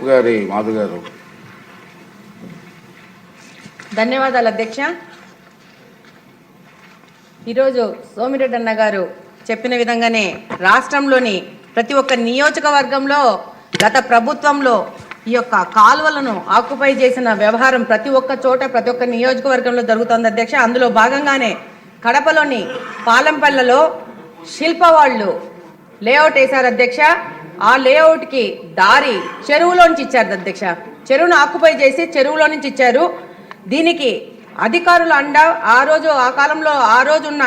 Whip గారి మాధు గారు. ధన్యవాదాలు అధ్యక్ష. ఈరోజు సోమిరెడ్డి అన్న గారు చెప్పిన విధంగానే రాష్ట్రంలోని ప్రతి ఒక్క నియోజకవర్గంలో గత ప్రభుత్వంలో ఈ యొక్క కాలువలను ఆక్యుపై చేసిన వ్యవహారం ప్రతి ఒక్క చోట ప్రతి ఒక్క నియోజకవర్గంలో జరుగుతోంది అధ్యక్ష. అందులో భాగంగానే కడపలోని పాలెంపల్లలో శిల్ప వాళ్ళు లేఅవుట్ వేశారు అధ్యక్ష. ఆ లేఅవుట్కి దారి చెరువులోంచి ఇచ్చారు అధ్యక్ష. చెరువును ఆక్యుపై చేసి చెరువులో నుంచి ఇచ్చారు. దీనికి అధికారుల అండ ఆ కాలంలో ఆ రోజున్న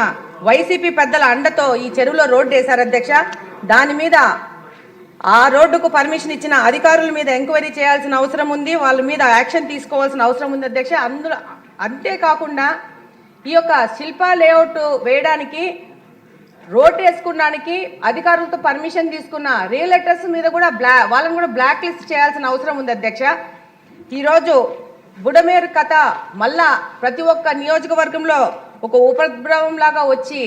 వైసీపీ పెద్దల అండతో ఈ చెరువులో రోడ్డు వేశారు అధ్యక్ష. దాని మీద ఆ రోడ్డుకు పర్మిషన్ ఇచ్చిన అధికారుల మీద ఎంక్వైరీ చేయాల్సిన అవసరం ఉంది, వాళ్ళ మీద యాక్షన్ తీసుకోవాల్సిన అవసరం ఉంది అధ్యక్ష. అంతేకాకుండా ఈ యొక్క శిల్ప లేఅవుట్ వేయడానికి రోడ్ వేసుకోవడానికి అధికారులతో పర్మిషన్ తీసుకున్న రియల్టర్స్ మీద కూడా వాళ్ళని కూడా బ్లాక్ లిస్ట్ చేయాల్సిన అవసరం ఉంది అధ్యక్ష. ఈరోజు బుడమేరు కథ మళ్ళా ప్రతి ఒక్క నియోజకవర్గంలో ఒక ఉపద్రవం లాగా వచ్చి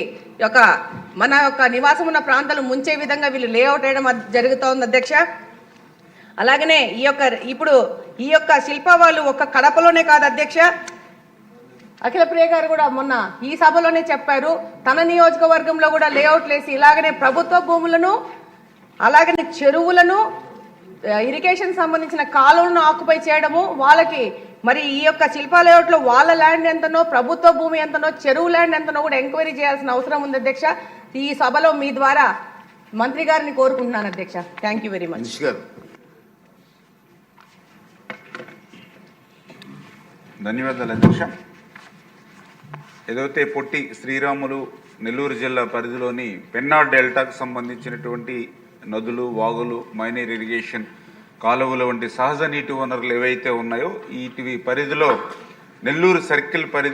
మన యొక్క నివాసం ఉన్న ప్రాంతాలు ముంచే విధంగా వీళ్ళు లేఅవుట్ వేయడం జరుగుతోంది అధ్యక్ష. అలాగనే ఇప్పుడు ఈ యొక్క శిల్ప వాళ్ళు ఒక కడపలోనే కాదు అధ్యక్ష, అఖిల ప్రియ గారు కూడా మొన్న ఈ సభలోనే చెప్పారు, తన నియోజకవర్గంలో కూడా లేఅవుట్లు వేసి ఇలాగనే ప్రభుత్వ భూములను అలాగనే చెరువులను ఇరిగేషన్ సంబంధించిన కాలువలను ఆక్యుపై చేయడము, వాళ్ళకి మరి ఈ యొక్క శిల్ప లేఅవుట్లో వాళ్ళ ల్యాండ్ ఎంతనో ప్రభుత్వ భూమి ఎంతనో చెరువు ల్యాండ్ ఎంతనో కూడా ఎంక్వైరీ చేయాల్సిన అవసరం ఉంది అధ్యక్ష. ఈ సభలో మీ ద్వారా మంత్రి గారిని కోరుకుంటున్నాను అధ్యక్ష. Thank you very much. ధన్యవాదాలు అధ్యక్ష. ఏదైతే పొట్టి శ్రీరాములు నెల్లూరు జిల్లా పరిధిలోని పెన్నార్ డెల్టాకు సంబంధించినటువంటి నదులు, వాగులు, మైనర్ ఇరిగేషన్ కాలువలు వంటి సహజ నీటి వనరులు ఏవైతే ఉన్నాయో వీటి పరిధిలో నెల్లూరు సర్కిల్ పరిధి